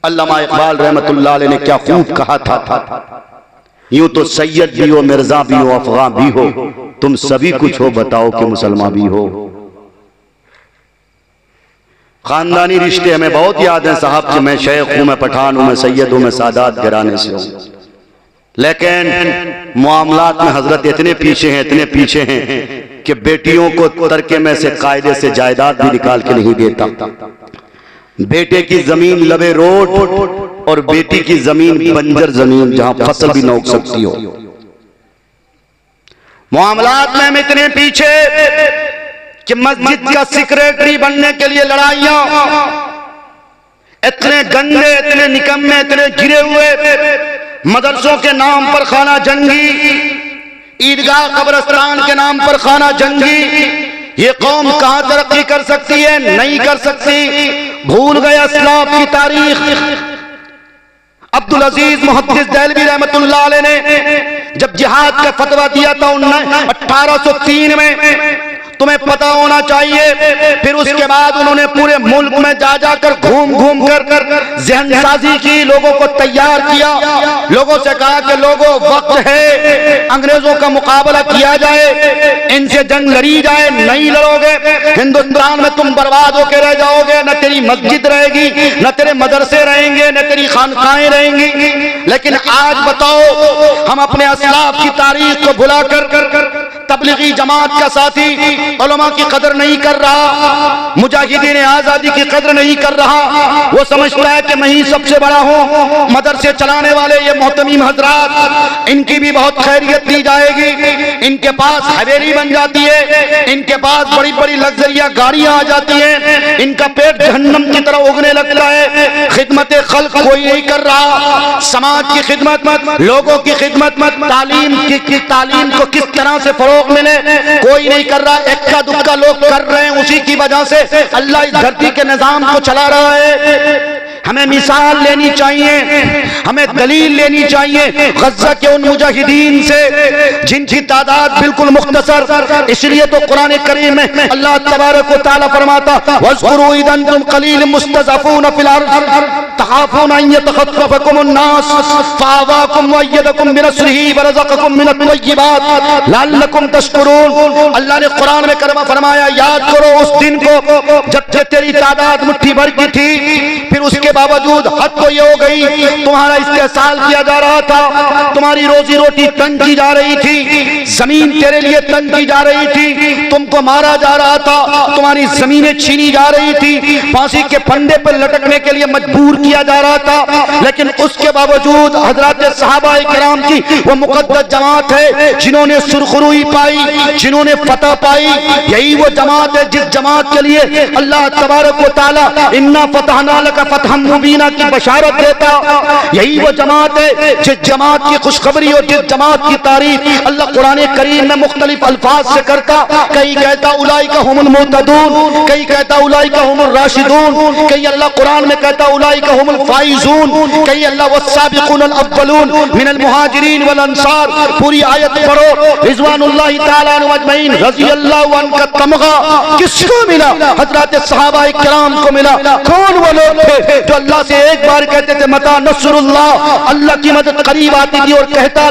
अल्लामा इकबाल रहमतुल्लाह अलैह ने क्या खूब कहा था, यूं तो सैयद भी हो, मिर्जा भी हो, अफगान भी हो, तुम सभी कुछ हो, बताओ कि मुसलमान भी हो। खानदानी रिश्ते हमें बहुत याद हैं साहब कि मैं शेख हूं, मैं पठान हूं, मैं सैयद हूं, मैं सादात घराने से हूं, लेकिन मामलात में हजरत इतने पीछे हैं, इतने पीछे हैं कि बेटियों को तरके में से कायदे से जायदाद भी निकाल के नहीं देता। बेटे की जमीन लबे रोड और बेटी की जमीन बंजर जमीन जहां फसल भी न उग सकती हो। मामलात में हम इतने पीछे कि मस्जिद का सेक्रेटरी बनने के लिए लड़ाइयां, इतने गंदे, इतने निकम्मे, इतने गिरे हुए, मदरसों के नाम पर खाना जंगी, ईदगाह कब्रिस्तान के नाम पर खाना जंगी। ये कौम कहां तरक्की कर सकती है? नहीं कर सकती। भूल गए अस्लाफ की तारीख। अब्दुल अजीज मुहद्दिस देहलवी रहमतुल्लाह अलैह ने जब जिहाद का फतवा दिया था 1803 में, तुम्हें पता होना चाहिए, फिर उसके बाद उन्होंने पूरे मुल्क में जा जाकर घूम घूम कर जहनसाजी की, लोगों को तैयार किया, लोगों से कहा कि लोगों वक्त है अंग्रेजों का मुकाबला किया जाए, इनसे जंग लड़ी जाए, नहीं लड़ोगे हिंदुस्तान में तुम बर्बाद होकर रह जाओगे, न तेरी मस्जिद रहेगी, न तेरे मदरसे रहेंगे, न तेरी खानकाएं रहेंगी। लेकिन आज बताओ, हम अपने अस्लाफ की तारीख को भुलाकर तबलीगी जमात का साथी उलमा की कदर नहीं कर रहा, मुजाहिदीन आजादी की कदर नहीं कर रहा। वो समझता है कि मैं ही सबसे बड़ा हूँ। मदरसे चलाने वाले ये मोहतमीम हजरात, इनकी भी बहुत खैरियत दी जाएगी, इनके पास हवेली बन जाती है, इनके पास बड़ी बड़ी लग्जरिया गाड़ियां आ जाती हैं, इनका पेट जहन्नम की तरह उगने लगता है। खिदमत खल्क कोई नहीं कर रहा, समाज की खिदमत, लोगों की खिदमत, तालीम को किस तरह से फरोग मिले कोई नहीं कर रहा। एक्का दुक्का लोग कर रहे हैं, उसी की वजह से अल्लाह इस धरती के निजाम को चला रहा है। हमें मिसाल लेनी चाहिए, हमें दलील लेनी चाहिए गज़ा के उन मुजाहिदीन से जिनकी तादाद बिल्कुल मुख्तसर। इसलिए तो कुरान करीम में अल्लाह तबारक व तआला फरमाता, वज़कुरू इज़ अंतुम क़लील मुस्तज़अफ़ून फ़िल अर्ज़ तख़ाफ़ून अन यतख़त्तफ़कुमुन नास फ़अवाकुम व अय्यदकुम बिनस्रिही व रज़क़कुम मिनत तय्यिबात लअल्लकुम तशकुरून। अल्लाह ने कुरान में करमा फरमाया, याद करो उस दिन को जब तेरी तादाद मुट्ठी भर की थी, फिर उसके बावजूद हद तो ये हो गई, तुम्हारा इस्तेहसाल किया जा रहा था, तुम्हारी रोजी रोटी तंग की जा रही थी, जमीन तेरे लिए तंग की जा रही थी, तुमको मारा जा रहा था, तुम्हारी जमीनें छीनी जा रही थी, फांसी के फंदे पर लटकने के लिए मजबूर किया जा रहा था। लेकिन उसके बावजूद हजरत सहाबाए किराम की वो मुकद्दस जमात है जिन्होंने सुरखरुई पाई, जिन्होंने फतह पाई। यही वो जमात है जिस जमात के लिए अल्लाह तबारक व तआला इन्ना फतहना लका फतहम मुबीना की बशारत देता। यही वो जमात है जिस जमात की खुशखबरी और जिस जमात की तारीफ अल्लाह कुरान करीम में मुख्तलिफ अल्फाज से करता। कहीं कहता उलाइका हुमुल मुहतदून, कहीं कहता उलाइका हुमुर राशिदून, कहीं अल्लाह कुरान में कहता उलाइका हुमुल फाइजून, कहीं अल्लाह वस्साबिकूनल अव्वलून मिनल मुहाजिरीन वल अंसार। पूरी आयत पढ़ो, रिज़वानुल्लाहि तआला अन्हुम अजमईन रज़ियल्लाहु अन्हु का तमगा किसको मिला? हजरत सहाबाए किराम को मिला। कौन वो लोग थे जो अल्लाह से एक बार कहते थे मता नसरुल्लाह, अल्लाह की मदद करीब आती थी, और कहता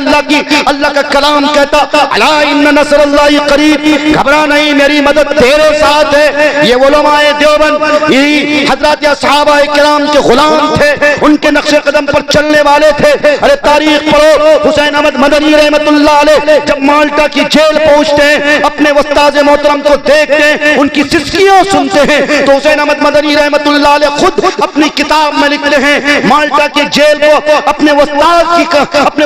अल्लाह का कलाम कहता अला इन्ना नसरुल्लाहि करीब, घबरा नहीं मेरी मदद तेरे साथ है। ये उलमाए देवबंद यही हजरत सहाबाए किराम के गुलाम थे, उनके नक्शे कदम पर चलने वाले थे। अरे तारीख पढ़ो, हुसैन अहमद मदनी रहमतुल्लाह अलैह जब माल्टा की जेल पहुंचते हैं, अपने उस्ताद मोहतरम को देखते हैं, उनकी सिस्कियां सुनते हैं, तो हुसैन अहमद मदनी रहमतुल्लाह अलैह खुद अपनी किताब में लिखते हैं, माल्टा की जेल को अपने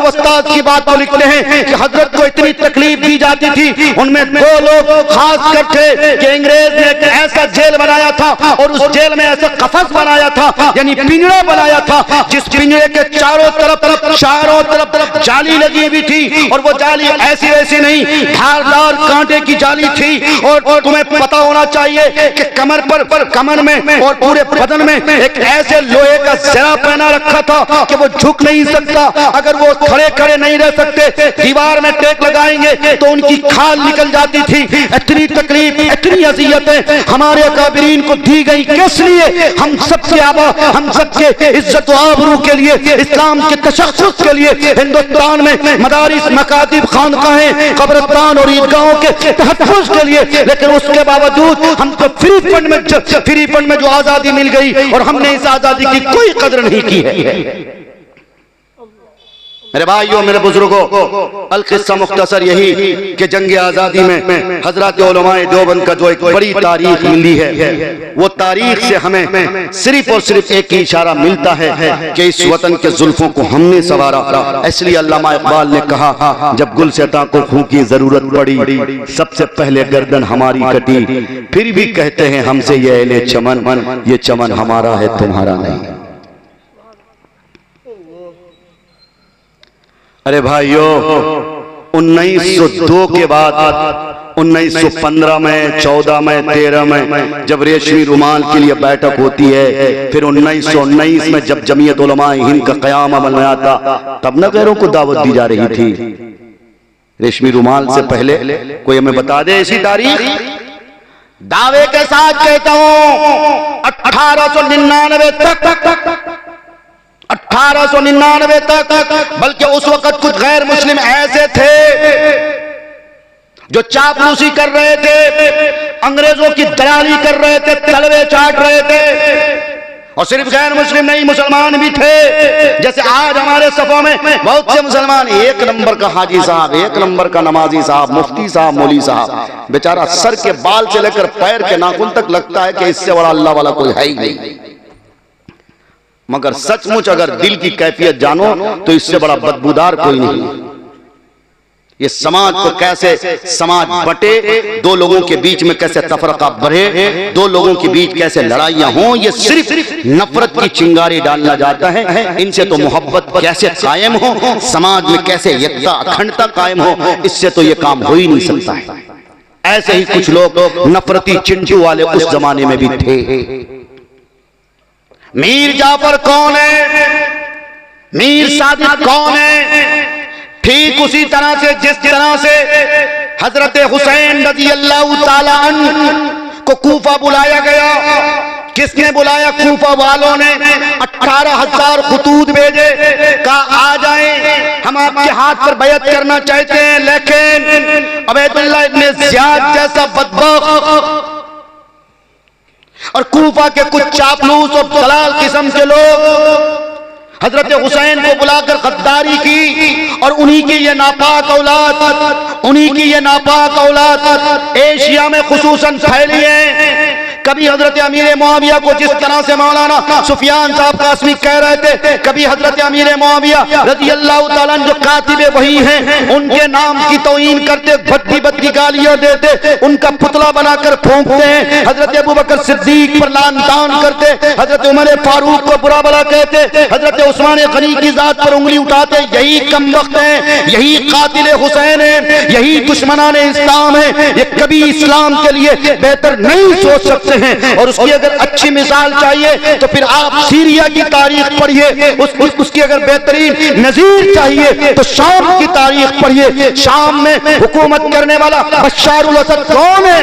उस्ताद की बात को लिखते हैं कि हजरत को इतनी तकलीफ दी जाती थी। उनमें दो लोग खास कर थे कि अंग्रेज ने एक ऐसा जेल बनाया था और उस जेल में ऐसा कफस बनाया था, यानी पिंजरा बनाया था, जिस पिंजरे के चारों तरफ जाली लगी हुई थी, और वो जाली ऐसी वैसी नहीं, धारदार कांटे की जाली थी। और तुम्हें पता होना चाहिए कि कमर में और पूरे बदन में एक ऐसे लोहे का जरा पहना रखा था कि वो झुक नहीं सकता। अगर वो खड़े खड़े नहीं रह सकते, दीवार में टेक लगाएंगे तो उनकी खाल निकल जाती थी। इतनी तकलीफ, इतनी अज़ियतें हमारे अकाबिरीन को दी गई, किस लिए? हम सबके इज्जत इज्जत व आबरू के लिए, इस्लाम के तशख्खुस के लिए हिंदुस्तान में मदारिस, मकातिब, खानकाहें, कब्रिस्तान और ईदगाहों के तहफ़्फ़ुज़ के लिए, लेकिन उसके बावजूद हमको फ्री फंड में जो आजादी मिल गई और हमने इस आजादी की कोई कदर नहीं की है। मेरे भाइयों, मेरे बुजुर्गों, अल किस्सा मुख्तसर यही कि जंग आज़ादी में हजरत उलमाए देवबंद का जो एक बड़ी तारीख मिली है, वो तारीख से हमें सिर्फ और सिर्फ एक ही इशारा मिलता है कि इस वतन के जुल्फों को हमने संवारा। इसलिए अल्लामा इकबाल ने कहा, जब गुलशता को खून की जरूरत पड़ी, सबसे पहले गर्दन हमारी कटी, फिर भी कहते हैं हमसे ये अहले चमन, ये चमन हमारा है तुम्हारा नहीं। अरे भाइयों, 1902 के बाद 1915 में, 14 में, 13 में जब रेशमी रुमाल के लिए बैठक होती है, फिर 1919 में जब जमीयत उलमाए हिंद का क़याम अमल में आता, तब न गैरों को दावत दी जा रही थी। रेशमी रुमाल से पहले कोई हमें बता दे ऐसी तारीख? दावे के साथ कहता हूं 1899 तक, बल्कि उस वक्त कुछ गैर मुस्लिम ऐसे थे जो चापलूसी कर रहे थे, अंग्रेजों की दलाली कर रहे थे, तलवे चाट रहे थे। और सिर्फ गैर मुस्लिम नहीं, मुसलमान भी थे। जैसे आज हमारे सफों में बहुत से मुसलमान, एक नंबर का हाजी साहब, एक नंबर का नमाजी साहब, मुफ्ती साहब, मौली साहब, बेचारा सर के बाल से लेकर पैर के नाखून तक लगता है कि इससे बड़ा अल्लाह वाला कोई है ही नहीं। मगर सचमुच अगर दिल की कैफियत जानो तो इससे बड़ा बदबूदार कोई नहीं। ये समाज को कैसे समाज बटे, दो लोगों के बीच में कैसे तफरका बढ़े, दो लोगों के बीच कैसे लड़ाइयां हों, ये सिर्फ नफरत की चिंगारी डालना जाता है। इनसे तो मोहब्बत कैसे कायम हो, समाज में कैसे एकता अखंडता कायम हो, इससे तो ये काम हो ही नहीं सकता है। ऐसे ही कुछ लोग नफरती चिंटू वाले उस जमाने में भी थे। मीर जाफर कौन है, मीर सादिक कौन है? ठीक उसी तरह से जिस तरह से हजरत हुसैन रज़ी अल्लाह ताला अन्हु को कूफा बुलाया गया। किसने बुलाया? कूफा वालों ने 18,000 खतूत भेजे, कहा आ जाएं, हम आपके हाथ पर बैत करना चाहते हैं। लेकिन अबैदुल्लाह इब्न ज़ियाद जैसा बदबख्त और कूफा के कुछ चापलूस और दलाल किस्म के लोग हजरत हुसैन को बुलाकर गद्दारी की और उन्हीं की ये नापाक औलाद एशिया में खुसूसन फैली है। कभी हजरत अमीर मुआविया को जिस तरह से मौलाना सुफियान साहब कासमी कह रहे थे, कभी हजरत अमीर मुआविया रज़ी अल्लाह ताला जो कातिबे वही हैं, उनके नाम की तौहीन करते, भद्दी भद्दी गालियां देते, उनका पुतला बनाकर फूंकते हैं। हजरत अबू बकर सिद्दीक पर लान तान करते, हजरत उमर फारूक को बुरा भला कहते, हजरत उस्मान गनी की जात पर उंगली उठाते। यही कमबख्त हैं, यही कातिल हुसैन है, यही दुश्मनान इस्लाम है। ये कभी इस्लाम के लिए बेहतर नहीं सोच सकते हैं। और उसकी अगर अच्छी मिसाल चाहिए तो फिर आप सीरिया की तारीख पढ़िए, उसकी अगर बेहतरीन नजीर चाहिए तो शाम की तारीख पढ़िए। शाम में हुकूमत करने वाला बशारुल असद कौन है?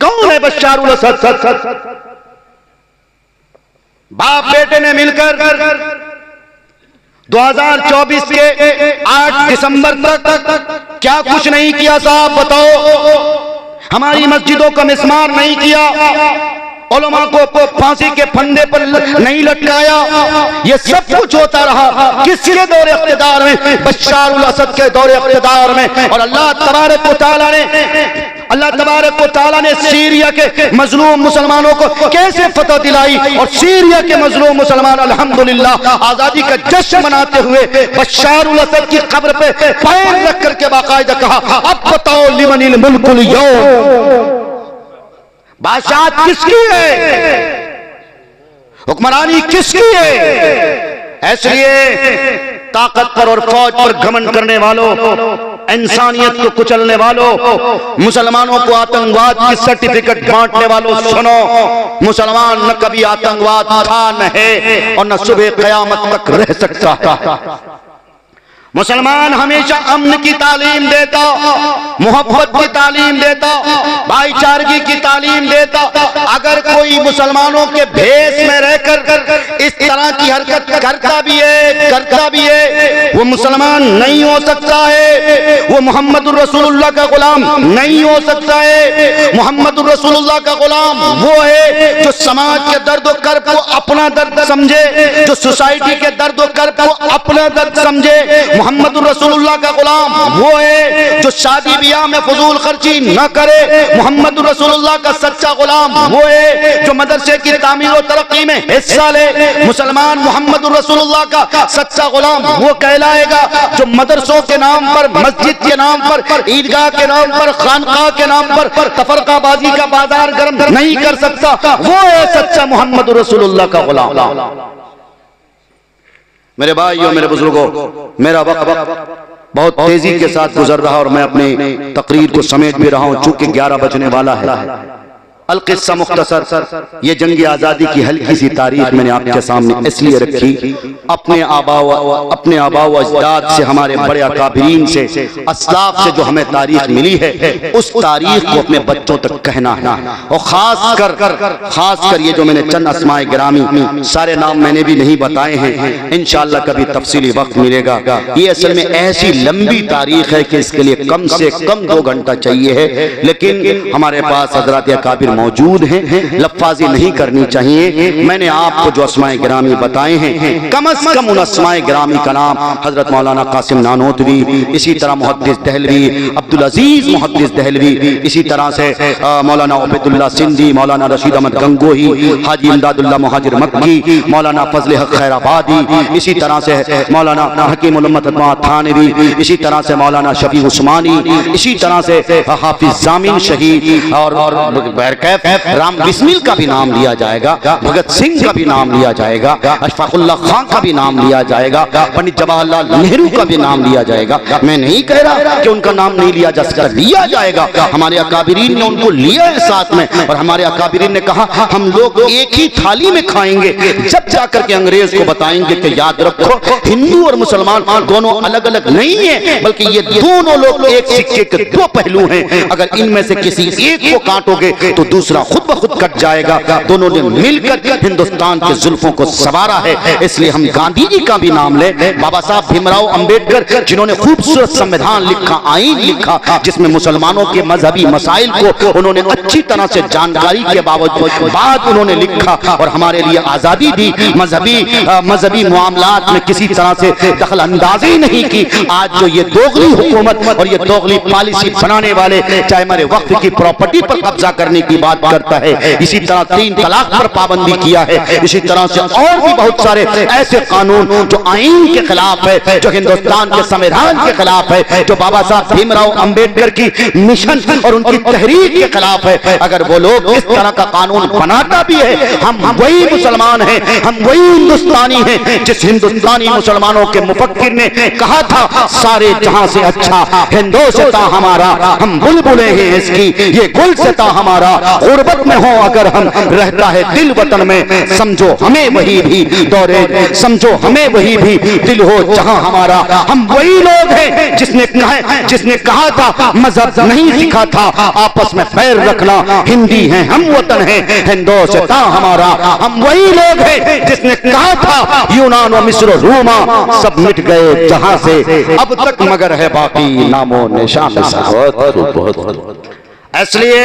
कौन है बशारुल असद? बाप बेटे ने मिलकर 2024 के 8 दिसंबर तक क्या कुछ नहीं किया साहब बताओ? हमारी मस्जिदों का मिस्मार नहीं किया, उलमा को फांसी के फंदे पर नहीं लटकाया, ये सब कुछ होता रहा किसके दौरे इख्तिदार में? बशारुल असद के दौरे इख्तिदार में। और अल्लाह तबारक व तआला ने सीरिया के मजलूम मुसलमानों को कैसे फतह दिलाई, और सीरिया के मजलूम मुसलमान अल्हम्दुलिल्लाह आजादी का जश्न मनाते हुए बशारुल असद की कब्र पे पैर रख करके बाकायदा कहा, अब बताओ लिमनिल मुल्कुल यौम, बादशाह किसकी है, हुक्मरानी किसकी है? इसलिए ताकत पर और फौज पर घमंड करने वालों, इंसानियत को कुचलने वालों, मुसलमानों को आतंकवाद की सर्टिफिकेट बांटने वालों, सुनो, मुसलमान न कभी आतंकवाद था न है और न सुबह कयामत तक रह सकता है। मुसलमान हमेशा अमन की तालीम देता, मोहब्बत की तालीम देता, भाईचारगी की तालीम देता। अगर कोई मुसलमानों के भेष में रहकर इस तरह की हरकत करता भी है, वो मुसलमान नहीं हो सकता है, वो मोहम्मदुर रसूलुल्लाह का गुलाम नहीं हो सकता है। मोहम्मदुर रसूलुल्लाह का गुलाम वो है जो समाज के दर्द और कर्ब को अपना दर्द समझे, जो सोसाइटी के दर्द और कर्ब को अपना दर्द समझे। मोहम्मद रसूलुल्लाह का गुलाम वो है जो शादी ब्याह में फजूल खर्ची न करे। मोहम्मद रसूलुल्लाह का सच्चा गुलाम वो है जो मदरसे की तामीर और तरक्की में हिस्सा ले। मुसलमान मोहम्मद रसूलुल्लाह का सच्चा गुलाम वो कहलाएगा जो मदरसों के नाम पर, मस्जिद के नाम पर, ईदगाह के नाम पर, खानकाह के नाम पर तफरकाबाजी का बाजार गर्म नहीं कर सकता। वो है सच्चा मोहम्मद रसूलुल्लाह का गुलाम। मेरे भाइयों, मेरे बुजुर्गों, मेरा वक्त बहुत तेजी के साथ गुजर रहा और मैं अपनी तकरीर को समेट भी रहा हूं, चूंकि 11 बजने वाला है। अल-किस्सा मुख्तसर, ये जंग आज़ादी की हल्की सी तारीख मैंने आपके सामने इसलिए रखी, अपने आबा व अजदाद से, हमारे बड़े अकाबिरीन से, अस्लाफ से जो हमें तारीख मिली है, उस तारीख को अपने बच्चों तक कहना है। और खास कर ये जो मैंने चंद अस्माए गिरामी, सारे नाम मैंने भी नहीं बताए हैं, इंशाअल्लाह कभी तफसीली वक्त मिलेगा। ये असल में ऐसी लंबी तारीख है कि इसके लिए कम से कम 2 घंटा चाहिए है, लेकिन हमारे पास हजरत अकाबिर मौजूद हैं, लफ्फाजी नहीं करनी चाहिए। मैंने आपको जो अस्माए गिरामी बताए हैं, कम से कम उन अस्माए गिरामी का नाम हजरत मौलाना कासिम नानोतवी, इसी तरह मुहद्दिस दहलवी, अब्दुल अजीज मुहद्दिस दहलवी, इसी तरह से मौलाना उबैदुल्लाह सिंधी, मौलाना रशीद अहमद गंगोही, हाजी इमदादुल्लाह मुहाजिर मक्की, मौलाना फजल हक खैराबादी, इसी तरह से मौलाना हकीम उल उम्मत थानवी, इसी तरह से मौलाना शफी उस्मानी, इसी तरह से हाफिज जामिन शहीद और राम बिस्मिल का भी नाम लिया जाएगा, भगत सिंह का भी नाम लिया जाएगा, अशफाकुल्लाह खान का भी नाम लिया जाएगा, पंडित जवाहरलाल नेहरू का भी नाम लिया जाएगा। मैं नहीं कह रहा कि उनका नाम नहीं लिया जा सकता, लिया जाएगा। हमारे अकाबिरीन ने उनको लिया है साथ में, और हमारे अकाबिरीन ने कहा हम लोग एक ही थाली में खाएंगे। जब जाकर के अंग्रेज को बताएंगे कि याद रखो हिंदू और मुसलमान दोनों अलग अलग नहीं है, बल्कि ये दोनों लोग एक सिक्के के 2 पहलू हैं। अगर इनमें से किसी एक को काटोगे तो दूसरा खुद ब खुद कट जाएगा। दोनों ने मिलकर हिंदुस्तान के जुल्फों को संवारा है। इसलिए हम गांधी जी का भी नाम ले, बाबा साहब भीमराव अंबेडकर जिन्होंने खूबसूरत संविधान लिखा, आईन लिखा, जिसमें मुसलमानों के मजहबी मसाइल को उन्होंने अच्छी तरह से जानकारी के बाद उन्होंने लिखा और हमारे लिए आजादी दी। मजहबी मामलात में किसी तरह से दखल अंदाजी नहीं की। आज जो ये दोगली हुकूमत और ये दोगली पॉलिसी बनाने वाले, चाहे हमारे वक्त की प्रॉपर्टी पर कब्जा करने की बात करता है, इसी तरह 3 तलाक पर पाबंदी किया है, इसी तरह से और भी बहुत सारे ऐसे कानून जो आईन के खिलाफ है, जो हिंदुस्तान के संविधान के खिलाफ है, जो बाबा साहब भीमराव अंबेडकर की मिशन और उनकी तहरीक के खिलाफ है। अगर वो लोग इस तरह का कानून बनाता भी है, हम वही मुसलमान हैं, हम वही हिंदुस्तानी हैं जिस हिंदुस्तानी मुसलमानों के मुफक्किर ने कहा था सारे जहां से अच्छा हिंदुस्तान हमारा, हम बुलबुलें हैं इसकी, ये गुल से था हमारा। गुर्बत में हो अगर हम, रहता है दिल वतन में, समझो हमें वही भी दौरे, समझो हमें वही भी दिल हो जहां हमारा। हम वही लोग हैं जिसने कहा था मजहब नहीं सिखा था आपस में पैर रखना, हिंदी हैं हम, वतन है हिंदुस्तान हमारा। हम वही लोग हैं जिसने कहा था यूनान व मिस्र रोमा सब मिट गए जहां से, अब तक मगर है बाकी नामो निशान। इसलिए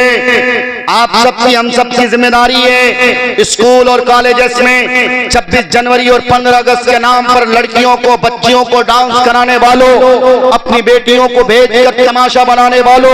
आप सबकी, हम सबकी जिम्मेदारी है स्कूल और कॉलेजेस में 26 जनवरी और 15 अगस्त के नाम पर लड़कियों को, बच्चियों को डांस कराने वालों, अपनी बेटियों को भेजकर तमाशा बनाने वालों,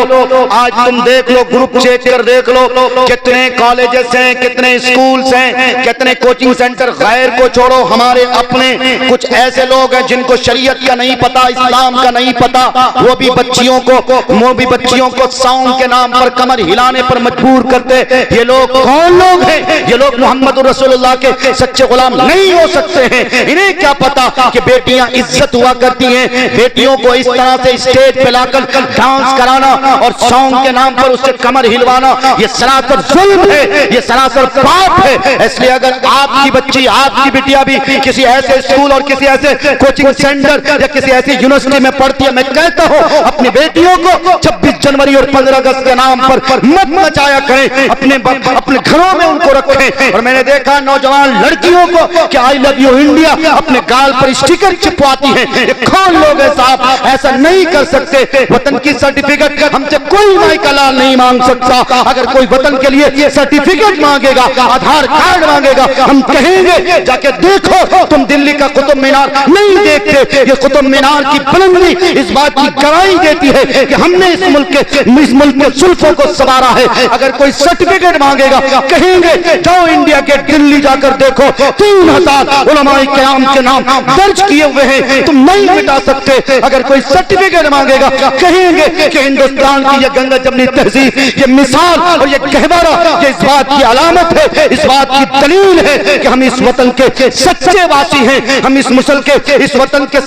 आज तुम देख लो, ग्रुप चेक कर देख लो, कितने कॉलेजेस हैं, कितने स्कूल्स हैं, कितने कोचिंग सेंटर। गैर को छोड़ो, हमारे अपने कुछ ऐसे लोग हैं जिनको शरीयत का नहीं पता, इस्लाम का नहीं पता, वो भी बच्चियों को सॉन्ग के नाम पर, कमर हिलाने पर मजबूर करते। ये लोग कौन लोग हैं? ये लोग मोहम्मद रसूलुल्लाह के सच्चे गुलाम नहीं हो सकते हैं। इन्हें क्या पता कि बेटियां इज्जत हुआ करती हैं। बेटियों को इस तरह से स्टेज पे लाकर डांस कराना और सॉन्ग के नाम पर उससे कमर हिलवाना, ये सरासर जुल्म है, ये सरासर पाप है। इसलिए अगर आपकी बच्ची, आपकी बिटिया भी किसी ऐसे स्कूल और किसी ऐसे कोचिंग सेंटर या किसी ऐसी यूनिवर्सिटी में पढ़ती है, मैं कहता हूं अपनी बेटियों को 26 जनवरी और 15 अगस्त के नाम पर मत मचाया करें, अपने घरों में उनको रखें। और मैंने देखा नौजवान लड़कियों को कि आई लव यू इंडिया अपने गाल पर स्टिकर चिपवाती हैं। ये कौन लोग हैं साहब? ऐसा नहीं कर सकते। वतन की सर्टिफिकेट हमसे कोई माई का लाल नहीं मांग सकता। अगर कोई वतन के लिए सर्टिफिकेट मांगेगा, आधार कार्ड मांगेगा, हम कहेंगे जाके देखो तुम दिल्ली का कुतुब मीनार नहीं देखते। ये कुतुब मीनार की बुलंदी इस बात की गवाही देती है कि हमने इस मुल्क के जुल्फों को संवारा है। अगर कोई सर्टिफिकेट मांगेगा, कहेंगे जाओ इंडिया के दिल्ली जाकर देखो, 3000 उलमाए किराम के नाम दर्ज किए हुए हैं, तुम नहीं मिटा सकते। अगर कोई सर्टिफिकेट मांगेगा, कहेंगे कि हिंदुस्तान की ये गंगा जमनी तहजीब, ये मिसाल और ये गहवारा, ये इस बात की अलामत है, इस बात की दलील है कि हम इस वतन के सच्चे वासी हैं। हम इस मुसल के, इस वतन के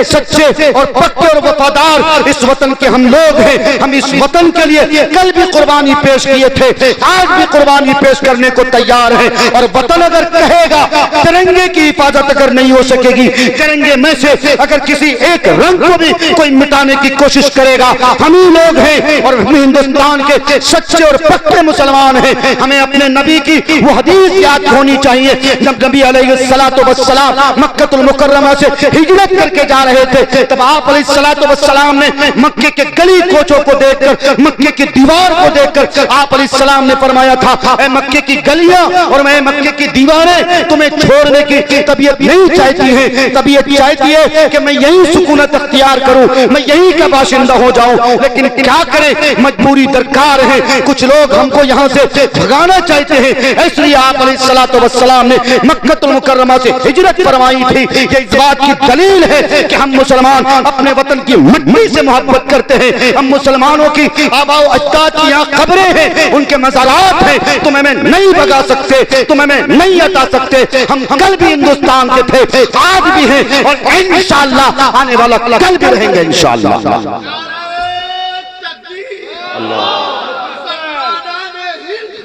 सच्चे और पक्के और वफादार इस वतन के हम लोग हैं। हम इस वतन के लिए कल भी कुर्बानी पेश किए थे, आज भी कुर्बानी पेश करने को तैयार है। और वतन अगर कहेगा, तिरंगे की हिफाजत अगर नहीं हो सकेगी, तिरंगे में से अगर किसी एक रंग को भी कोई मिटाने की कोशिश करेगा, हम ही लोग हैं और हम हिंदुस्तान के सच्चे और पक्के मुसलमान हैं। हमें अपने नबी की वो हदीस याद होनी चाहिए, जब नबी अलैहिस्सलातु वस्सलाम मक्कतुल मुकर्रमा से हिजरत करके जा रहे थे, तब आप अलैहिस्सलातु वस्सलाम ने मक्के के गली कोचों को देखकर, मक्के की दीवार को देखकर आप अलैहिस्सलाम ने फरमाया था, ऐ मक्के की गलियां और मैं मक्के की दीवारें तुम्हें छोड़ने की तबीयत नहीं चाहती है। तबीयत चाहती है कि मैं यही सुकूनत अख्तियार करूं, मैं यही का बाशिंदा हो जाऊं, लेकिन क्या करें, मजबूरी दरकार है। कुछ लोग हमको यहां से भगाना चाहते हैं, इसलिए आप अलैहिस्सलातु वस्सलाम ने मक्कतुल मुकर्रमा से हिजरत फरमाई थी। ये इस बात की दलील है कि हम मुसलमान अपने वतन की मिट्टी से मोहब्बत करते हैं। हम मुसलमानों की आबा व अजदाद की यहाँ कब्रें हैं, उनके मज़ारात हैं, तुम हमें नहीं भगा सकते, तुम हमें नहीं हटा सकते। हम कल भी हिंदुस्तान के थे, आज भी हैं और इंशाअल्लाह आने वाला कल भी रहेंगे इंशाअल्लाह।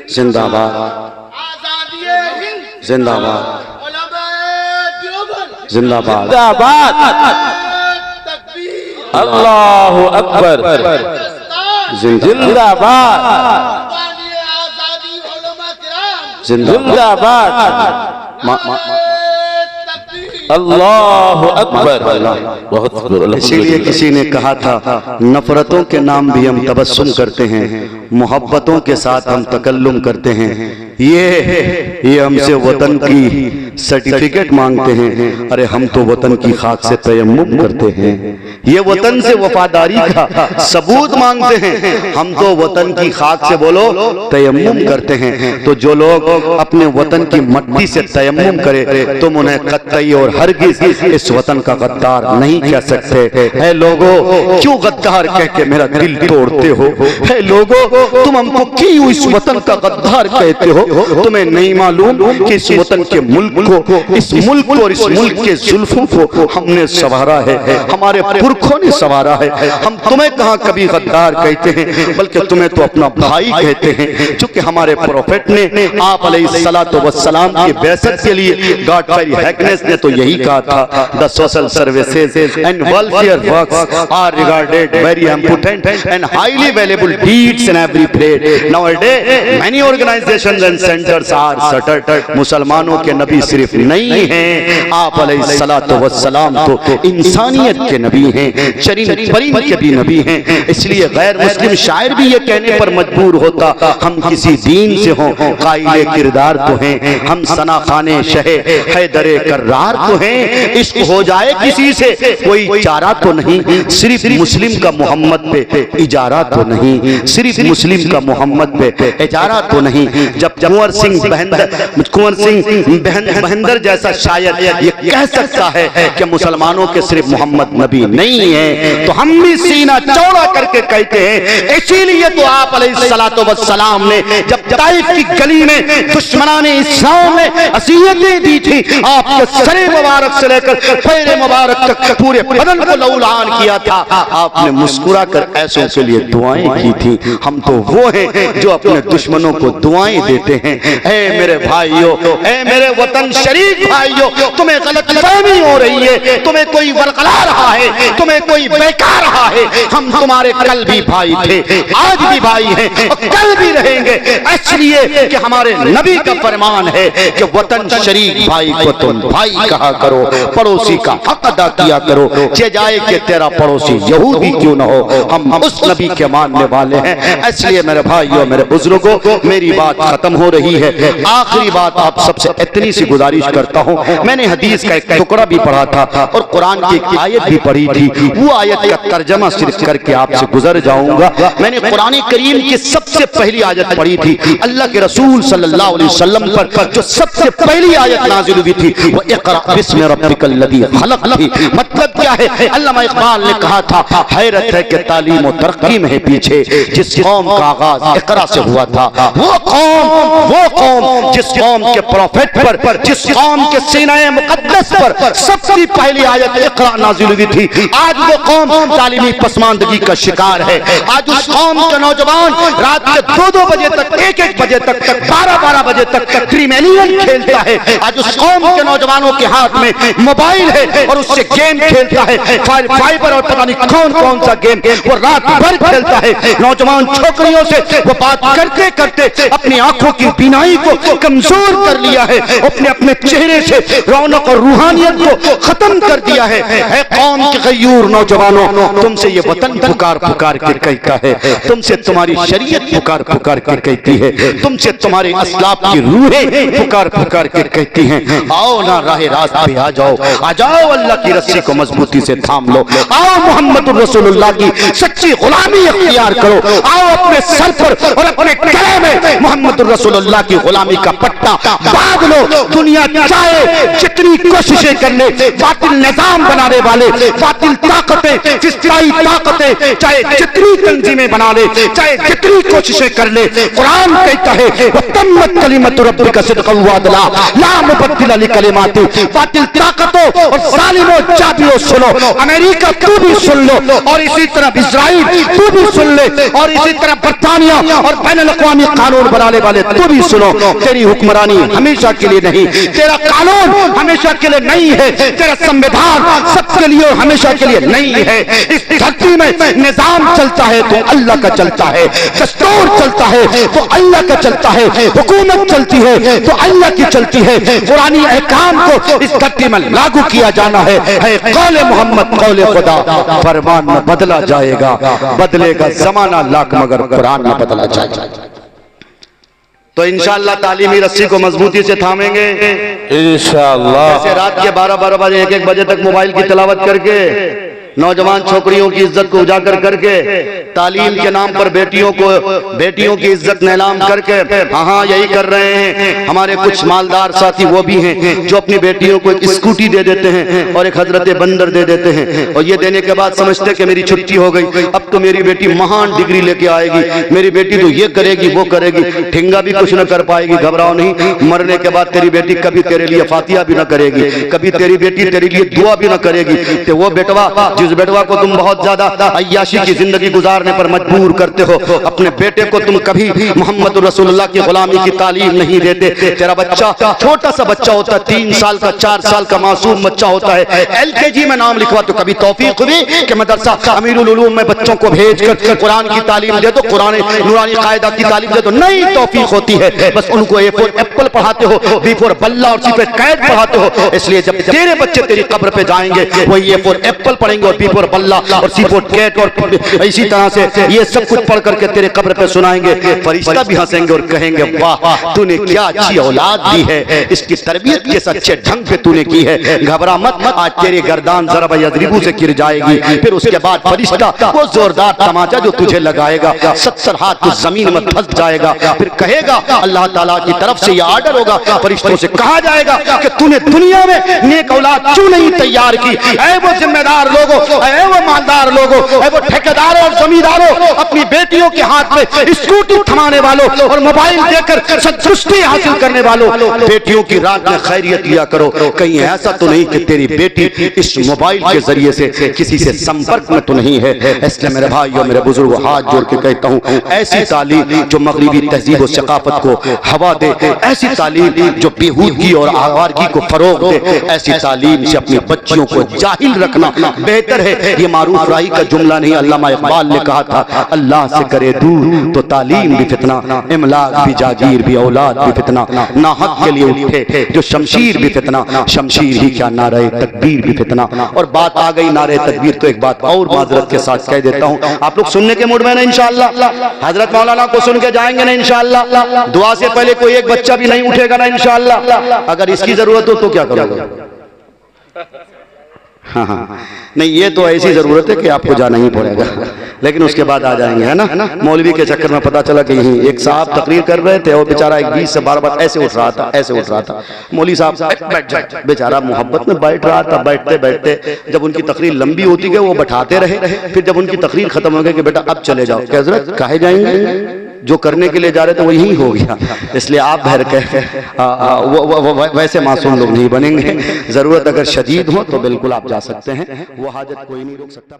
जिंदाबाद, जिंदाबाद, जिंदाबाद, जिंदाबाद, अल्लाहु अकबर, जिंदाबाद, जिंदाबाद, अल्लाहु अकबर। बहुत इसीलिए किसी ने कहा था, नफरतों के नाम भी हम तबस्सुम करते हैं, मोहब्बतों के साथ हम तकल्लुम करते हैं। ये हमसे वतन की सर्टिफिकेट मांगते हैं, अरे हम तो वतन की खाक से तयम्मुम करते हैं। ये वतन से वफादारी का सबूत मांगते हैं, हम तो वतन की खाक से बोलो तयम्मुम करते हैं। तो जो लोग अपने वतन की मट्टी से तयम्मुम करे, तुम उन्हें कतई और हरगिज इस वतन का गद्दार नहीं कह सकते। है लोगों, क्यों गद्दार कह के मेरा दिल तोड़ते हो? है लोगों, तुम हमको क्यों इस वतन का गद्दार कहते हो? तुम्हें नहीं मालूम कि इस वतन के मुल्क को, इस मुल्क को और इस मुल्क के जुल्फों को हमने संवारा है, हमारे पुरखों ने संवारा है। हम तुम्हें कहाँ कभी गद्दार कहते हैं, बल्कि तुम्हें तो अपना भाई कहते हैं। चूंकि हमारे प्रोफेट ने आप अलैहिस्सलातु वस्सलाम की बेइज्जत के लिए गॉडफ्री हैकनेस ने तो यही कहा था, the social services and welfare works are regarded very important and highly valuable deeds in every place. Nowadays many organisations and centres are shuttered. मुसलमानों के नबी सिर्फ नहीं हैं, आप अलैहिस्सलातु वस्सलाम तो इंसानियत के नबी हैं, चरिंद परिंद के भी नबी हैं। इसलिए गैर मुस्लिम शायर भी ये कहने पर मजबूर होता, हम किसी दीन से हों काइले किरदार तो हैं, हम सना खाने शहे हैदरे कर्रार तो हैं। इश्क हो जाए किसी से कोई चारा तो नहीं, सिर्फ मुस्लिम का मोहम्मद पे इजारा तो नहीं, सिर्फ मुस्लिम का मोहम्मद पे इजारा तो नहीं। जब कुंवर सिंह महेंद्र जैसा शायर ये कह सकता है कि मुसलमानों के सिर्फ मोहम्मद नबी नहीं है, तो हम भी सीना चौड़ा करके कहते हैं। इसीलिए तो आप अलैहिस्सलातु वस्सलाम ने जब ताइफ की गली में दुश्मनाने इस्लाम ने असीयतें दी थी, आपके सरे मुबारक से लेकर पैर मुबारक तक पूरे बदन को लौलान किया था, आपने मुस्कुरा कर ऐसों के लिए दुआएं की थी। हम तो वो हैं जो अपने दुश्मनों को दुआएं देते हैं। ऐ मेरे भाइयों, ऐ मेरे वतन शरीफ भाइयों, तुम्हें गलतफहमी हो रही है, तुम्हें कोई वरगला रहा है, तुम्हें कोई बहका रहा है। हम तुम्हारे कल भी भाई थे, आज भी भाई हैं और कल भी रहेंगे, इसलिए कि हमारे नबी का फरमान है कि वतन शरीफ भाई को तुम भाई कहा करो, पड़ोसी का हक अदा किया करो, जे जाए कि तेरा पड़ोसी यहूदी क्यों न हो। हम उस नबी के मानने वाले हैं। इसलिए मेरे भाइयों, मेरे बुजुर्गों, मेरी बात खत्म हो रही है। आखिरी बात आप सबसे इतनी सी गुजारिश करता हूँ, मैंने हदीस का एक टुकड़ा भी पढ़ा था और कुरान की एक आयत भी पढ़ी थी, वो आयत का तर्जमा सिर्फ करके आपसे गुजर जाऊंगा। मैंने कुरान करीम की सबसे पहली आयत पढ़ी थी, अल्लाह के रसूल सल्लल्लाहु अलैहि वसल्लम पर जो सबसे पहली आयत नाजिल हुई थी वो इक़रा बिस्मि रब्बिकल लज़ी खलक़ थी। मतलब क्या है, अल्लामा इक़बाल ने कहा था, हैरत है कि तालीम और तरक्की में है पीछे जिस कौम का आगाज इक़रा से हुआ था, वो कौम जिस कौम के प्रोफेट पर, जिस कौम के सीने मुक़द्दस पर सबसे पहली आयत इक़रा नाज़िल हुई थी, आज वो कौम तालीमी पसमानदगी का शिकार है। आज उस कौम के नौजवान रात के 2-2 बजे तक, 1-1 बजे तक, 12-12 बजे तक क्रिमिनल खेलता है। आज उस कौम के नौजवानों के हाथ में मोबाइल है और उससे गेम खेलता है, फाइबर और पता नहीं कौन कौन सा गेम वो रात भर खेलता है। नौजवान छोकरियों से वो बात करते करते अपनी आंखों की बीनाई को कमजोर कर लिया है, अपने अपने चेहरे से रौनक और रूहानियत को खत्म कर दिया है। कौम के गयूर नौजवानों, तुमसे ये वतन पुकार पुकार के कहता है, तुमसे तुम्हारी शरीयत पुकार पुकार के कहती है, तुमसे तुम्हारे अस्लाफ की रूहें पुकार पुकार के कहती हैं, आओ ना राह रास्त पे आ जाओ, आ जाओ अल्लाह की रस्सी को मजबूती से थाम लो, आओ मोहम्मद रसूलुल्लाह की सच्ची गुलामी अख्तियार करो, आओ अपने सर पर और अपने गले में मोहम्मद रसूलुल्लाह की गुलामी का पट्टा बांध लो। दुनिया चाहे जितनी कोशिशें कर ले, बातिल निजाम बनाने वाले, बातिल ताकतें, फिस्ताई ताकतें चाहे जितनी तंजीमें बना ले, चाहे जितनी कोशिशें कर ले, कुरान कहता है वतम्मत कलिमतु रब्बिका सिद्क़न व अदला ला मुबद्दिला लिकलिमाति। बातिल ताकतों और जालिमों चाबियों सुनो, अमेरिका तू भी सुन लो, और इसी तरह इजराइल तू भी सुन ले, और इसी तरह बर्तानिया और बैनुल अक़वामी कानून बनाने वाले तू भी सुनो। तेरी हुक्मरानी हमेशा के लिए नहीं, तेरा कानून हमेशा के लिए नहीं है, तेरा संविधान सबके लिए हमेशा के लिए नहीं है। इस धरती में निजाम चलता है तो अल्लाह का चलता है, दस्तूर चलता है तो अल्लाह का चलता है, हुकूमत चलती है तो अल्लाह की चलती है। कुरानी अहकाम को इस धरती में लागू किया जाना है। कौले मोहम्मद कौले खुदा, फरमान में बदला जाएगा, बदलेगा जमाना लाख मगर कुरान में बदला जाएगा। तो इंशाअल्लाह तालीमी रस्सी को मजबूती से थामेंगे इंशाअल्लाह। जैसे रात के 12-12 बजे 1-1 बजे तक मोबाइल की तिलावत करके नौजवान छोकरियों की इज्जत को उजागर करके, तालीम के नाम पर बेटियों की इज्जत नीलाम करके, हाँ यही कर रहे हैं हमारे कुछ मालदार साथी वो भी हैं जो अपनी बेटियों को एक स्कूटी दे देते हैं और एक हजरत बंदर दे देते हैं, और ये देने के बाद समझते कि मेरी छुट्टी हो गई, अब तो मेरी बेटी महान डिग्री लेके आएगी, मेरी बेटी तो ये करेगी वो करेगी। ठिंगा भी कुछ न कर पाएगी, घबराओ नहीं, मरने के बाद तेरी बेटी कभी तेरे लिए फातिहा भी न करेगी, कभी तेरी बेटी तेरे लिए दुआ भी न करेगी। तो वो बेटवा, जिस बेटवा को तुम बहुत ज्यादा अय्याशी की जिंदगी गुजारने पर मजबूर करते हो, अपने बेटे को तुम कभी मोहम्मद रसूलुल्लाह की गुलामी की तालीम नहीं देते। तेरा बच्चा छोटा सा बच्चा होता है, 3 साल का 4 साल का मासूम बच्चा होता है, LKG में नाम लिखवा तो कभी तौफीक हुई कि मदरसा अमीरुल उलूम में बच्चों को भेजकर कुरान की तालीम दे दो, कुरान नूरानी कायदा की तालीम दे दो, नहीं तौफीक होती है। बस उनको A for एप्पल पढ़ाते हो, B for बल्ला और C for कैट पढ़ाते हो। इसलिए जब तेरे बच्चे तेरी कब्र पे जाएंगे वो A for एप्पल पढ़ेंगे और पीपर बल्ला और सीपोर्ट कैट और इसी तरह से ये सब कुछ पढ़ करके तेरे कब्र पे सुनाएंगे। फरिश्ता भी हंसेंगे और कहेंगे वाह तूने क्या अच्छी औलाद दी है, इसकी तरबियत किस अच्छे ढंग पे तूने की है। घबरा मत, आज तेरी गर्दान ज़रब यज़रिबू से गिर जाएगी। फिर उसके बाद फरिश्ता वो जोरदार तमाचा जो तुझे लगाएगा 70 हाथ तू जमीन में फंस जाएगा। फिर कहेगा अल्लाह ताला की तरफ से ये आर्डर होगा, फरिश्तों से कहा जाएगा कि तूने दुनिया में नेक औलाद क्यों नहीं तैयार की। ऐ वो जिम्मेदार लोगों, ऐ वो मालदार लोगों, ऐ वो ठेकेदारों और जमींदारों, अपनी बेटियों के हाथ में स्कूटी थमाने वालों और मोबाइल देकर संतुष्टि हासिल करने वालों, बेटियों की रात में खैरियत लिया करो। कहीं ऐसा तो नहीं कि तेरी बेटी इस मोबाइल के जरिए से किसी से संपर्क में तो नहीं है। इसलिए मेरे भाइयों मेरे बुजुर्गों हाथ जोड़ के कहता हूँ, ऐसी तालीम जो मगरिबी तहजीब और सकाफत को हवा दे, ऐसी तालीम जो बेहूदगी और आवारगी को फरोग दे, ऐसी तालीम से अपनी बच्चियों को जाहिल रखना बेहतर है। ये मारूफ राही का जुमला नहीं, अल्लामा इकबाल ने कहा था अल्लाह से करे दूर तो तालीम भी फितना, इमलाक भी जागीर भी औलाद भी फितना, नाहक के लिए उठे जो शमशीर भी फितना, शमशीर ही क्या नारे तकबीर भी फितना। और बात आ गई नारे तकबीर तो एक बात और माजरत के साथ कह देता हूँ, आप लोग सुनने के मूड में ना इंशाअल्लाह, हजरत मौलाना को सुन के जाएंगे ना इंशाअल्लाह। दुआ से पहले कोई एक बच्चा भी नहीं उठेगा ना इंशाअल्लाह। अगर इसकी जरूरत हो तो क्या करोगे? हाँ हाँ नहीं, ये तो ऐसी जरूरत है कि आपको जाना ही पड़ेगा, लेकिन उसके बाद आ जाएंगे, है ना। मौलवी के चक्कर में पता चला कि यहीं एक साहब तकरीर कर रहे थे और बेचारा एक 20 से 12 बार ऐसे उठ रहा था, ऐसे उठ रहा था। मौलवी साहब बैठ जाए, बेचारा मोहब्बत में बैठ रहा था। बैठते बैठते जब उनकी तकरीर लंबी होती गई वो बैठाते रहे। फिर जब उनकी तकरीर खत्म हो गई कि बेटा अब चले जाओ, क्या हज़रत काहे जाएंगे, जो करने के लिए जा रहे थे वो यही हो गया। इसलिए आप बहर के वैसे मासूम लोग नहीं बनेंगे। जरूरत अगर शदीद हो तो बिल्कुल आप जा सकते हैं, वो हाजत कोई नहीं रोक सकता।